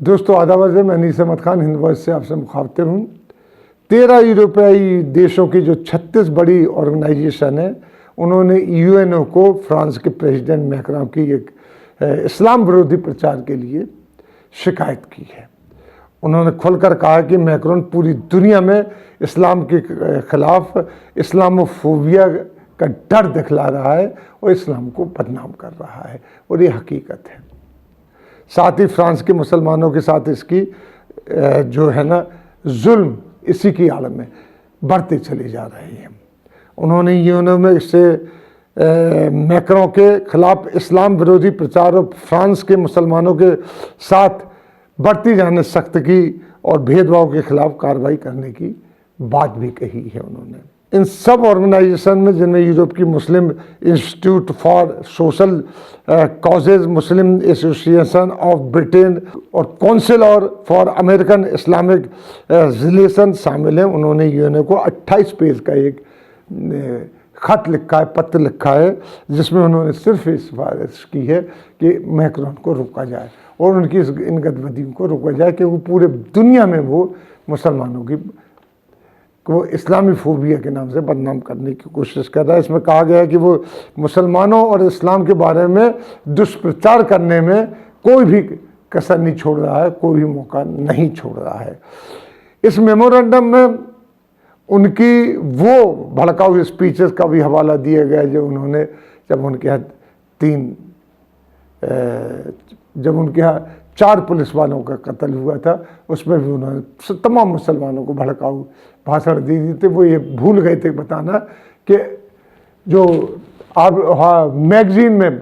दोस्तों आदाब से मैं अनीस अहमद खान हिंद वॉइस से आपसे मुखातिब हूँ। 13 यूरोपीय देशों की जो 36 बड़ी ऑर्गेनाइजेशन है, उन्होंने यूएनओ को फ्रांस के प्रेसिडेंट मैक्रों की एक इस्लाम विरोधी प्रचार के लिए शिकायत की है। उन्होंने खुलकर कहा कि मैक्रोन पूरी दुनिया में इस्लाम के खिलाफ इस्लामोफोबिया का डर दिखला रहा है और इस्लाम को बदनाम कर रहा है, और ये हकीकत है। साथ ही फ्रांस के मुसलमानों के साथ इसकी जो है ना जुल्म इसी की आड़ में बढ़ते चले जा रहे हैं। उन्होंने यूएनओ में इससे मैक्रों के खिलाफ इस्लाम विरोधी प्रचार और फ्रांस के मुसलमानों के साथ बढ़ती जाने सख्तगी और भेदभाव के खिलाफ कार्रवाई करने की बात भी कही है। उन्होंने इन सब ऑर्गेनाइजेशन में, जिनमें यूरोप की Muslim institute for social causes, Muslim association of Britain और काउंसिल और फॉर अमेरिकन इस्लामिक रिलेशन शामिल हैं। उन्होंने यूएनओ को 28 पेज का एक खत लिखा है, पत्र लिखा है, जिसमें उन्होंने सिर्फ ये सिफारिश की है कि मैक्रोन को रोका जाए और उनकी इन गतिविधियों को रोका जाए कि वो पूरे दुनिया में वो मुसलमानों की को इस्लामी फोबिया के नाम से बदनाम करने की कोशिश कर रहा है। इसमें कहा गया है कि वो मुसलमानों और इस्लाम के बारे में दुष्प्रचार करने में कोई भी कसर नहीं छोड़ रहा है, कोई भी मौका नहीं छोड़ रहा है। इस मेमोरेंडम में उनकी वो भड़काऊ स्पीचेस का भी हवाला दिया गया जो उन्होंने जब उनके यहाँ 4 पुलिस वालों का कत्ल हुआ था, उसमें भी उन्होंने तमाम मुसलमानों को भड़काऊ भाषण दी थी। वो ये भूल गए थे बताना कि जो आप मैगजीन में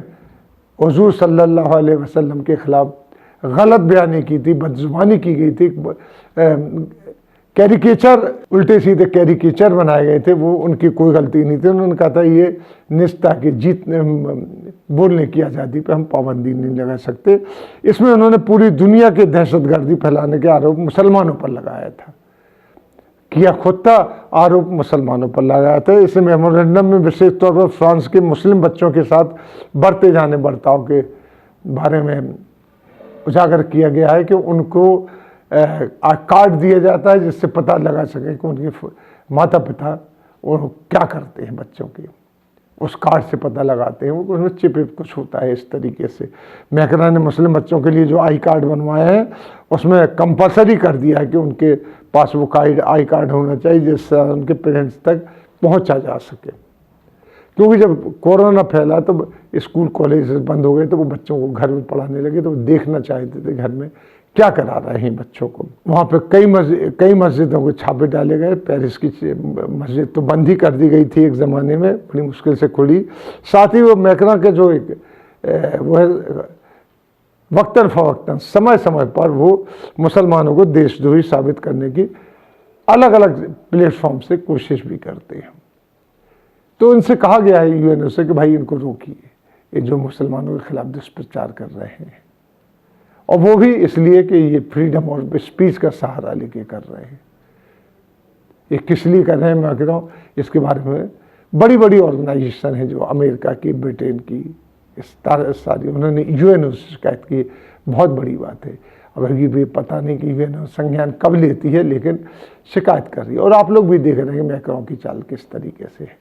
हुजूर सल्लल्लाहु अलैहि वसल्लम के खिलाफ गलत बयानी की थी, बदजुबानी की गई थी, कैरिकेचर, उल्टे सीधे कैरिकेचर बनाए गए थे, वो उनकी कोई गलती नहीं थी। उन्होंने कहा था ये निस्ता की जीत बोलने की आज़ादी पे हम पाबंदी नहीं लगा सकते। इसमें उन्होंने पूरी दुनिया के दहशतगर्दी फैलाने के आरोप मुसलमानों पर लगाया था, किया खुद था, आरोप मुसलमानों पर लगाया था। इस मेमोरेंडम में विशेष तौर पर फ्रांस के मुस्लिम बच्चों के साथ बढ़ते जाने बर्ताव के बारे में उजागर किया गया है कि उनको कार्ड दिया जाता है जिससे पता लगा सके कि उनके माता पिता और क्या करते हैं बच्चों के, उस कार्ड से पता लगाते हैं। वो उसमें चिप कुछ होता है इस तरीके से। मैक्रोन ने मुस्लिम बच्चों के लिए जो आई कार्ड बनवाए हैं उसमें कंपलसरी कर दिया है कि उनके पास वो आई कार्ड होना चाहिए जिससे उनके पेरेंट्स तक पहुंचा जा सके। क्योंकि जब कोरोना फैला तो स्कूल कॉलेज बंद हो गए, तो वो बच्चों को घर में पढ़ाने लगे, तो वो देखना चाहते थे घर में क्या करा रहे हैं बच्चों को। वहाँ पे कई मस्जिदों को छापे डाले गए। पेरिस की मस्जिद तो बंद ही कर दी गई थी एक ज़माने में, बड़ी मुश्किल से खुली। साथ ही वो मैक्रोन के जो एक वो है वक्तन फ़वक्तन समय समय पर वो मुसलमानों को देशद्रोही साबित करने की अलग अलग प्लेटफॉर्म से कोशिश भी करते हैं। तो इनसे कहा गया है यूएनओ से कि भाई इनको रोकिए, ये जो मुसलमानों के खिलाफ दुष्प्रचार कर रहे हैं, और वो भी इसलिए कि ये फ्रीडम और स्पीच का सहारा लेके कर रहे हैं। ये किस लिए कर रहे हैं मैं कह रहा हूँ, इसके बारे में बड़ी बड़ी ऑर्गेनाइजेशन है जो अमेरिका की, ब्रिटेन की, सारी उन्होंने यूएनओ से शिकायत की। बहुत बड़ी बात है। अब अभी भी पता नहीं कि यूएनओ संज्ञान कब लेती है, लेकिन शिकायत कर रही है। और आप लोग भी देख रहे हैं कि मैक्रोन की चाल किस तरीके से है।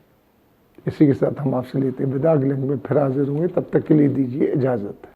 इसी के साथ हम आपसे लेते हैं विदा। अगले में फिर हाजिर होंगे, तब तक के लिए दीजिए इजाज़त।